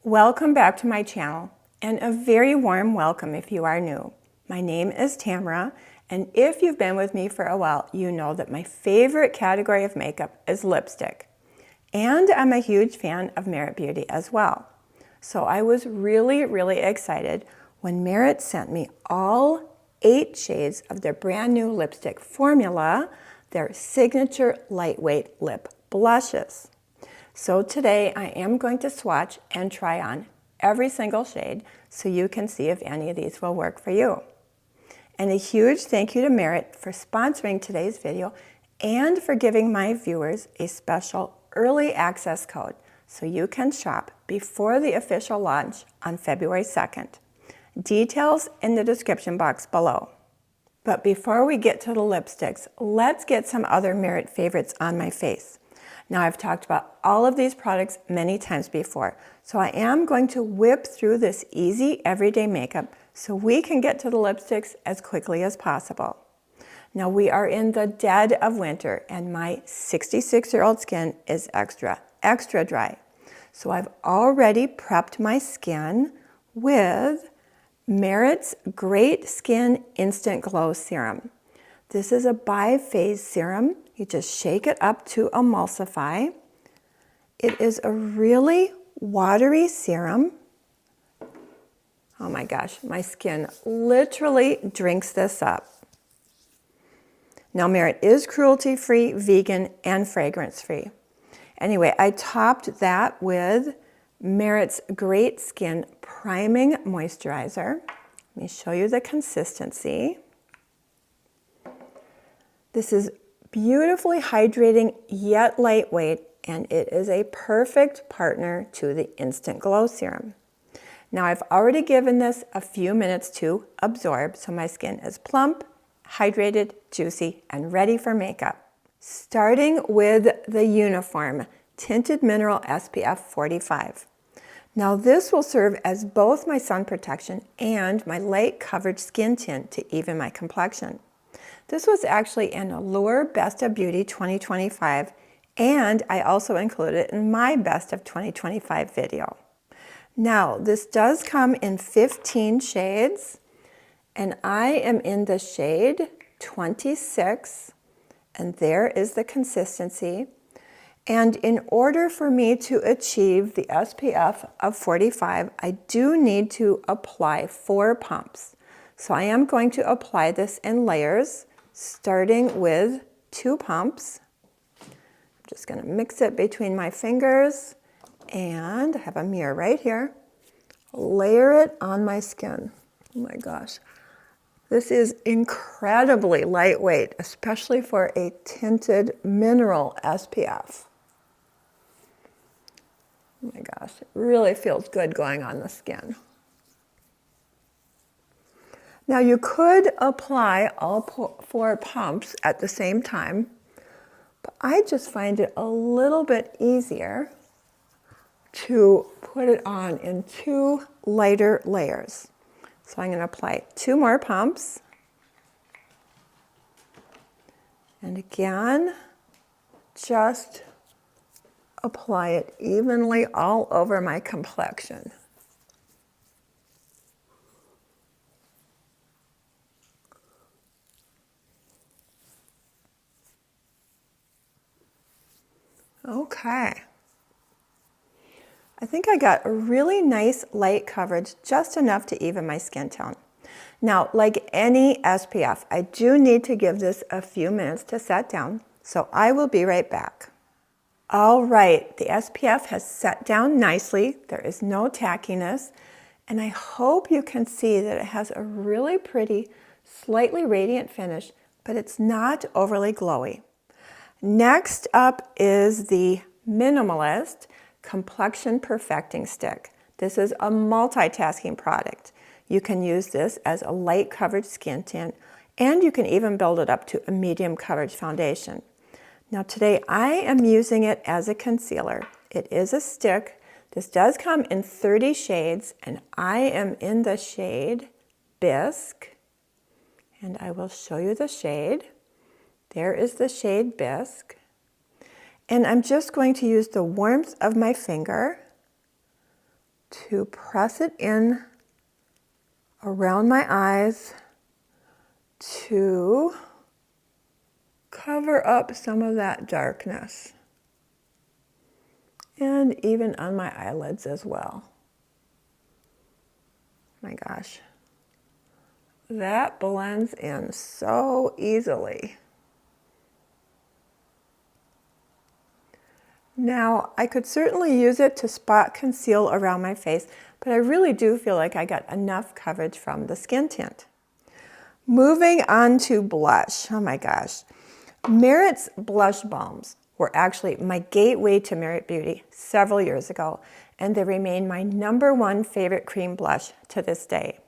Welcome back to my channel, and a very warm welcome if you are new. My name is Tamara, and if you've been with me for a while, you know that my favorite category of makeup is lipstick. And I'm a huge fan of Merit Beauty as well. So I was really excited when Merit sent me all 8 shades of their brand new lipstick formula, their signature lightweight lip blushes. So today I am going to swatch and try on every single shade so you can see if any of these will work for you. And a huge thank you to Merit for sponsoring today's video and for giving my viewers a special early access code so you can shop before the official launch on February 2nd. Details in the description box below. But before we get to the lipsticks, let's get some other Merit favorites on my face. Now, I've talked about all of these products many times before, so I am going to whip through this easy everyday makeup so we can get to the lipsticks as quickly as possible. Now, we are in the dead of winter, and my 66-year-old skin is extra dry. So I've already prepped my skin with Merit's Great Skin Instant Glow Serum. This is a bi-phase serum. You just shake it up to emulsify. It is a really watery serum. Oh my gosh, my skin literally drinks this up. Now, Merit is cruelty-free, vegan, and fragrance-free. Anyway, I topped that with Merit's Great Skin Priming Moisturizer. Let me show you the consistency. This is beautifully hydrating yet lightweight, and it is a perfect partner to the Instant Glow Serum. Now, I've already given this a few minutes to absorb, so my skin is plump, hydrated, juicy, and ready for makeup. Starting with the Uniform Tinted Mineral SPF 45. Now, this will serve as both my sun protection and my light coverage skin tint to even my complexion. This was actually an Allure Best of Beauty 2025, and I also included it in my Best of 2025 video. Now, this does come in 15 shades, and I am in the shade 26, and there is the consistency. And in order for me to achieve the SPF of 45, I do need to apply 4 pumps. So I am going to apply this in layers, starting with 2 pumps. I'm just going to mix it between my fingers, and I have a mirror right here. Layer it on my skin. Oh my gosh. This is incredibly lightweight, especially for a tinted mineral SPF. Oh my gosh, it really feels good going on the skin. Now, you could apply all 4 pumps at the same time, but I just find it a little bit easier to put it on in 2 lighter layers. So I'm going to apply 2 more pumps. And again, just apply it evenly all over my complexion. Okay. I think I got a really nice light coverage, just enough to even my skin tone. Now, like any SPF, I do need to give this a few minutes to set down, so I will be right back. All right, the SPF has set down nicely. There is no tackiness, and I hope you can see that it has a really pretty, slightly radiant finish, but it's not overly glowy. Next up is the Minimalist Complexion Perfecting Stick. This is a multitasking product. You can use this as a light coverage skin tint, and you can even build it up to a medium coverage foundation. Now, today I am using it as a concealer. It is a stick. This does come in 30 shades, and I am in the shade Bisque, and I will show you the shade. There is the shade Bisque. And I'm just going to use the warmth of my finger to press it in around my eyes to cover up some of that darkness, and even on my eyelids as well. My gosh, that blends in so easily. Now, I could certainly use it to spot conceal around my face, but I really do feel like I got enough coverage from the skin tint. Moving on to blush. Oh my gosh. Merit's blush balms were actually my gateway to Merit Beauty several years ago, and they remain my #1 favorite cream blush to this day.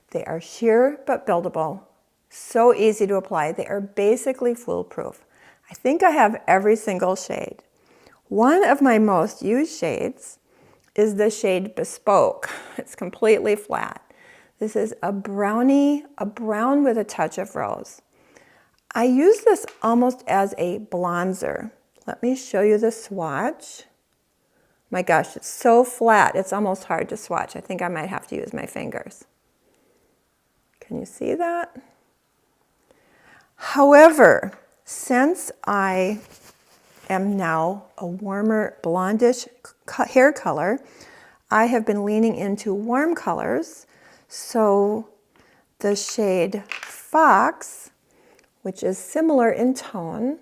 They are sheer but buildable, so easy to apply. They are basically foolproof. I think I have every single shade. One of my most used shades is the shade Bespoke. It's completely flat. This is a brownie, a brown with a touch of rose. I use this almost as a bronzer. Let me show you the swatch. My gosh, it's so flat, it's almost hard to swatch. I think I might have to use my fingers. Can you see that? However, since I am now a warmer blondish hair color, I have been leaning into warm colors. So the shade Fox, which is similar in tone,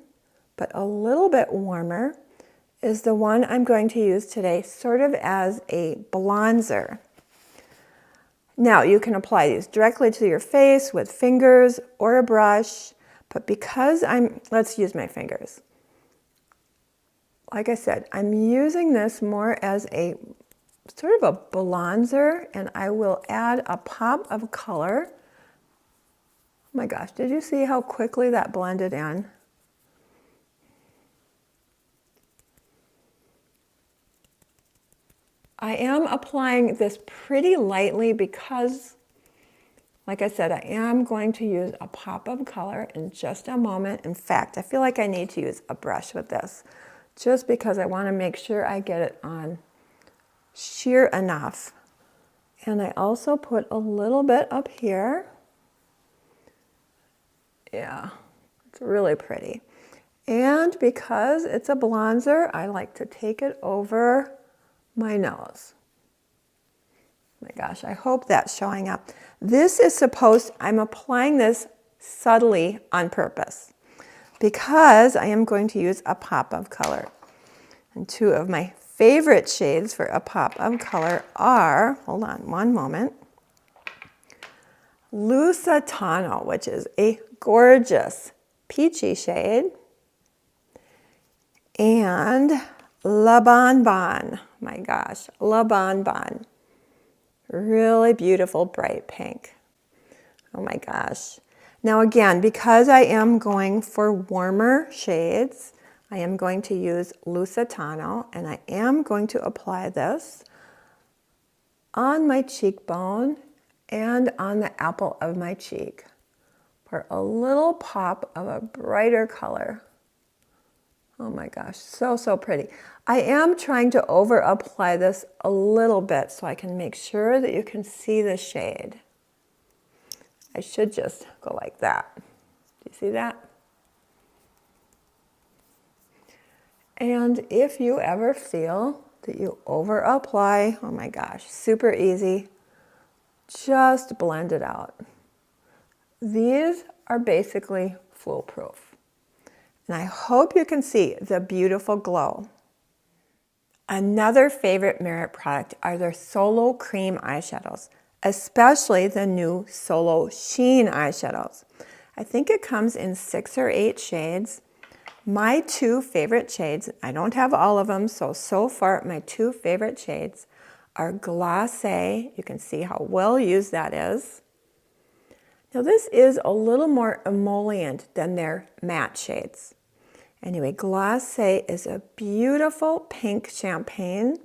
but a little bit warmer, is the one I'm going to use today, sort of as a bronzer. Now, you can apply these directly to your face with fingers or a brush, but because let's use my fingers. Like I said, I'm using this more as a sort of a bronzer, and I will add a pop of color. Oh my gosh, did you see how quickly that blended in? I am applying this pretty lightly because, like I said, I am going to use a pop of color in just a moment. In fact, I feel like I need to use a brush with this, just because I want to make sure I get it on sheer enough. And I also put a little bit up here. Yeah, it's really pretty. And because it's a bronzer, I like to take it over my nose. My gosh, I hope that's showing up. This is I'm applying this subtly on purpose because I am going to use a pop of color. And two of my favorite shades for a pop of color are, hold on one moment, Lusitano, which is a gorgeous peachy shade, and La Bon Bon. My gosh, La Bon Bon. Really beautiful bright pink. Oh my gosh. Now again, because I am going for warmer shades, I am going to use Lusitano, and I am going to apply this on my cheekbone and on the apple of my cheek for a little pop of a brighter color. Oh my gosh, so, so pretty. I am trying to over apply this a little bit so I can make sure that you can see the shade. I should just go like that. Do you see that? And if you ever feel that you over apply, oh my gosh, super easy, just blend it out. These are basically foolproof. And I hope you can see the beautiful glow. Another favorite Merit product are their Solo Cream eyeshadows, especially the new Solo Sheen eyeshadows. I think it comes in 6 or 8 shades. My 2 favorite shades, I don't have all of them, so far my 2 favorite shades are Glacé. You can see how well used that is. Now this is a little more emollient than their matte shades. Anyway, Glacé is a beautiful pink champagne,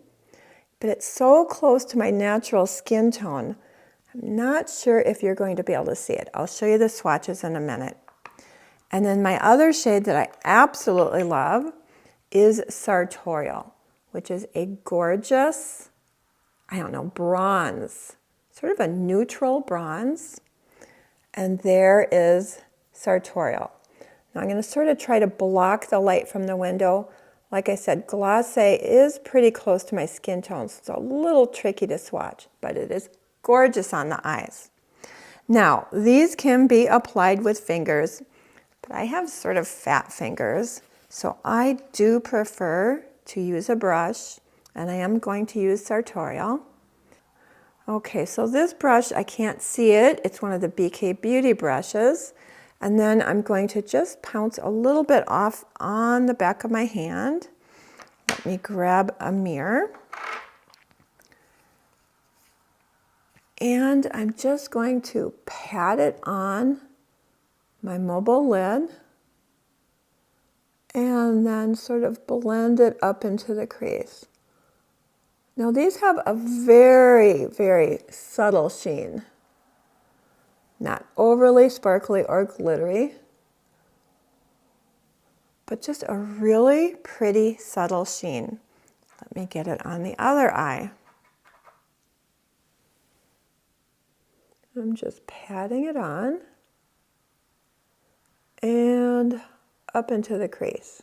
but it's so close to my natural skin tone. I'm not sure if you're going to be able to see it. I'll show you the swatches in a minute. And then my other shade that I absolutely love is Sartorial, which is a gorgeous I don't know, bronze, sort of a neutral bronze. And there is sartorial. Now I'm going to sort of try to block the light from the window. Like I said, glacé is pretty close to my skin tone, so it's a little tricky to swatch, but it is gorgeous on the eyes. Now, these can be applied with fingers, but I have sort of fat fingers, so I do prefer to use a brush, and I am going to use sartorial. Okay, so this brush, I can't see it. It's one of the BK Beauty brushes. And then I'm going to just pounce a little bit off on the back of my hand. Let me grab a mirror. And I'm just going to pat it on my mobile lid and then sort of blend it up into the crease. Now these have a very, very subtle sheen. Not overly sparkly or glittery, but just a really pretty subtle sheen. Let me get it on the other eye. I'm just patting it on and up into the crease.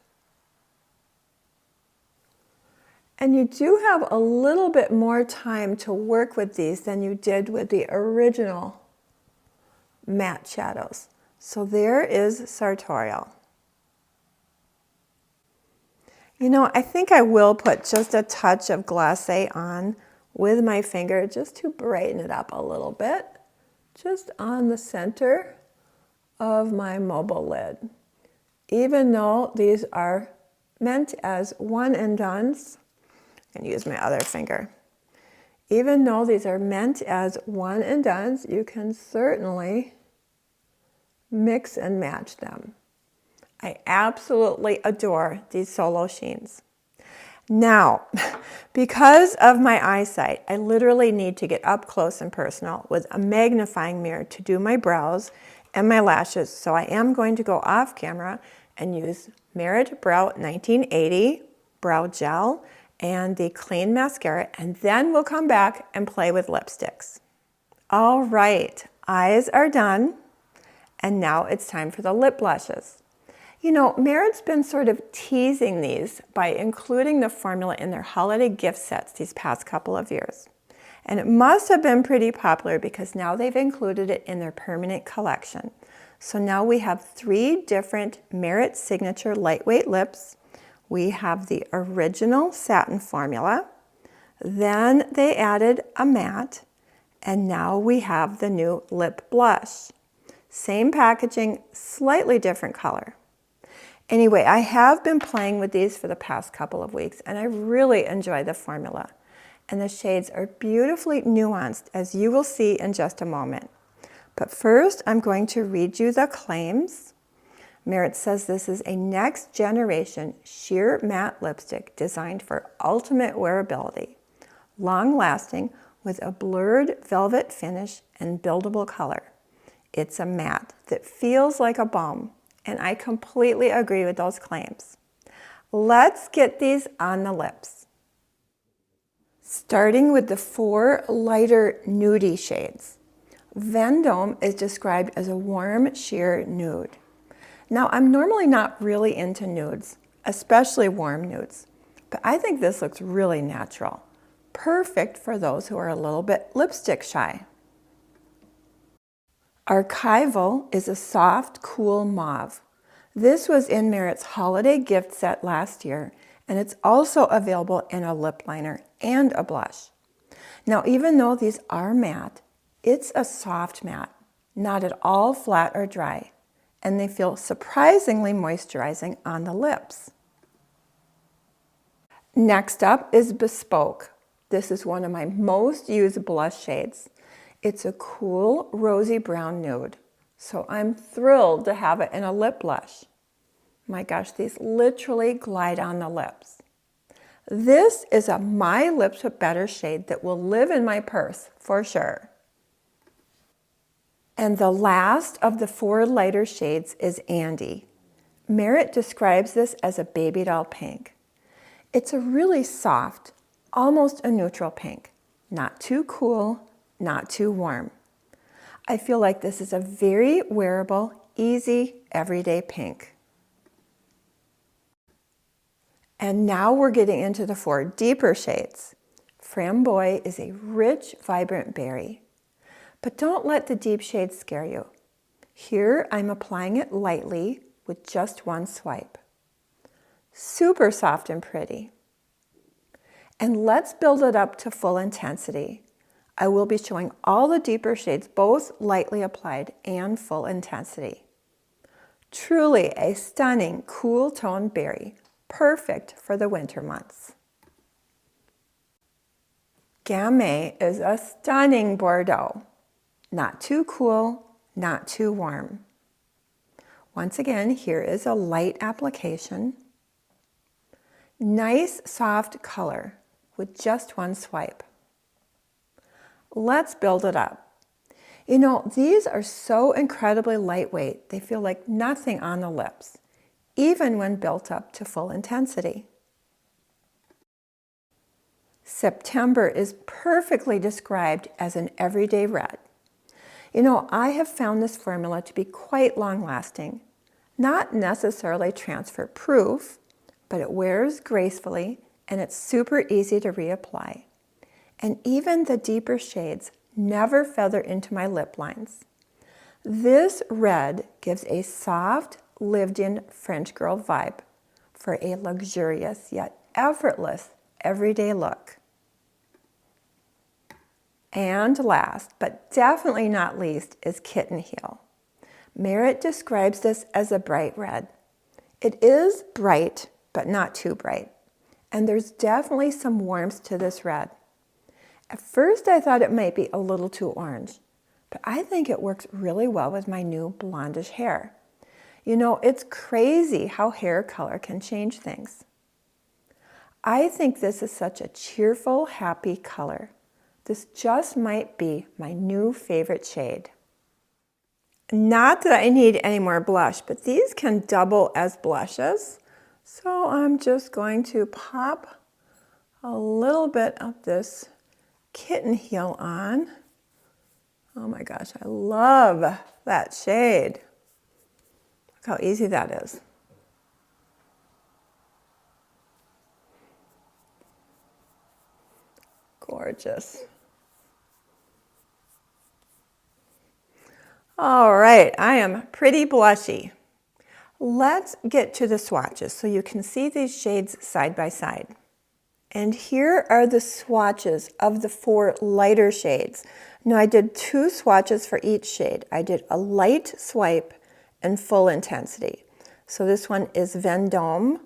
And you do have a little bit more time to work with these than you did with the original matte shadows. So there is sartorial. You know, I think I will put just a touch of glacé on with my finger just to brighten it up a little bit, just on the center of my mobile lid. Even though these are meant as one and dones, and use my other finger. Even though these are meant as one and dones, you can certainly mix and match them. I absolutely adore these solo sheens. Now, because of my eyesight, I literally need to get up close and personal with a magnifying mirror to do my brows and my lashes. So I am going to go off camera and use Merit Brow 1980 Brow Gel and the Clean Mascara, and then we'll come back and play with lipsticks. All right, eyes are done, and now it's time for the lip blushes. You know, Merit's been sort of teasing these by including the formula in their holiday gift sets these past couple of years. And it must have been pretty popular because now they've included it in their permanent collection. So now we have 3 different Merit Signature Lightweight Lips. We have the original satin formula, then they added a matte, and now we have the new lip blush. Same packaging, slightly different color. Anyway, I have been playing with these for the past couple of weeks, and I really enjoy the formula. And the shades are beautifully nuanced, as you will see in just a moment. But first, I'm going to read you the claims. Merit says this is a next generation sheer matte lipstick designed for ultimate wearability, long lasting with a blurred velvet finish and buildable color. It's a matte that feels like a balm, and I completely agree with those claims. Let's get these on the lips. Starting with the 4 lighter nudie shades. Vendome is described as a warm sheer nude. Now, I'm normally not really into nudes, especially warm nudes, but I think this looks really natural. Perfect for those who are a little bit lipstick shy. Archival is a soft, cool mauve. This was in Merit's holiday gift set last year, and it's also available in a lip liner and a blush. Now, even though these are matte, it's a soft matte, not at all flat or dry, and they feel surprisingly moisturizing on the lips. Next up is Bespoke. This is one of my most used blush shades. It's a cool rosy brown nude, so I'm thrilled to have it in a lip blush. My gosh, these literally glide on the lips. This is a My Lips With Better shade that will live in my purse for sure. And the last of the 4 lighter shades is Andy. Merit describes this as a baby doll pink. It's a really soft, almost a neutral pink. not too cool, not too warm. I feel like this is a very wearable, easy, everyday pink. And now we're getting into the 4 deeper shades. Framboise is a rich, vibrant berry. But don't let the deep shades scare you. Here I'm applying it lightly with just one swipe. Super soft and pretty. And let's build it up to full intensity. I will be showing all the deeper shades, both lightly applied and full intensity. Truly a stunning, cool toned berry, perfect for the winter months. Gamay is a stunning Bordeaux. Not too cool, not too warm. Once again, here is a light application. Nice soft color with just one swipe. Let's build it up. You know, these are so incredibly lightweight, they feel like nothing on the lips, even when built up to full intensity. September is perfectly described as an everyday red. You know, I have found this formula to be quite long-lasting. Not necessarily transfer proof, but it wears gracefully and it's super easy to reapply. And even the deeper shades never feather into my lip lines. This red gives a soft, lived-in French girl vibe for a luxurious yet effortless everyday look. And last, but definitely not least, is Kitten Heel. Merit describes this as a bright red. It is bright, but not too bright. And there's definitely some warmth to this red. At first I thought it might be a little too orange, but I think it works really well with my new blondish hair. You know, it's crazy how hair color can change things. I think this is such a cheerful, happy color. This just might be my new favorite shade. Not that I need any more blush, but these can double as blushes. So I'm just going to pop a little bit of this Kitten Heel on. Oh my gosh, I love that shade. Look how easy that is. Gorgeous. All right, I am pretty blushy. Let's get to the swatches so you can see these shades side by side. And here are the swatches of the 4 lighter shades. Now I did 2 swatches for each shade. I did a light swipe and full intensity. So this one is Vendôme,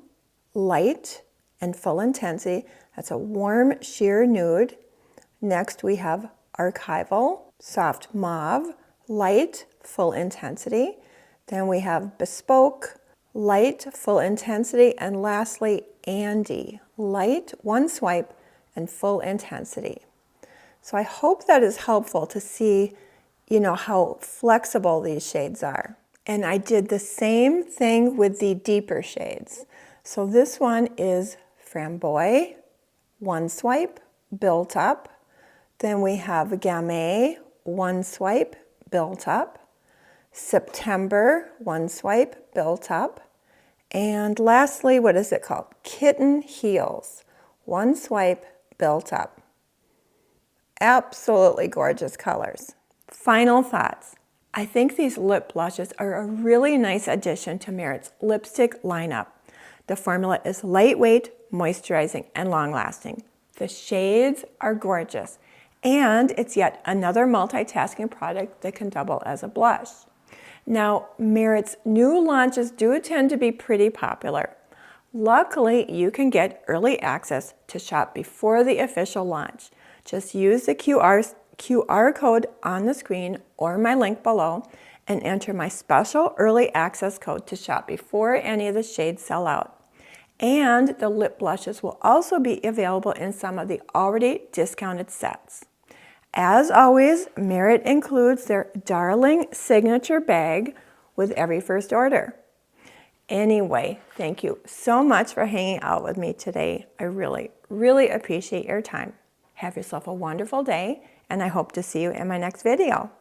light and full intensity. That's a warm sheer nude. Next we have Archival, soft mauve, light, full intensity. Then we have Bespoke, light, full intensity. And lastly, Andy, light, one swipe, and full intensity. So I hope that is helpful to see, you know, how flexible these shades are. And I did the same thing with the deeper shades. So this one is Framboise, one swipe, built up. Then we have Gamay, one swipe, built up. September, one swipe, built up. And lastly, what is it called? Kitten Heels, one swipe, built up. Absolutely gorgeous colors. Final thoughts. I think these lip blushes are a really nice addition to Merit's lipstick lineup. The formula is lightweight, moisturizing, and long-lasting. The shades are gorgeous, and it's yet another multitasking product that can double as a blush. Now, Merit's new launches do tend to be pretty popular. Luckily, you can get early access to shop before the official launch. Just use the QR code on the screen or my link below and enter my special early access code to shop before any of the shades sell out. And the lip blushes will also be available in some of the already discounted sets. As always, Merit includes their darling signature bag with every first order. Anyway, thank you so much for hanging out with me today. I really, really appreciate your time. Have yourself a wonderful day, and I hope to see you in my next video.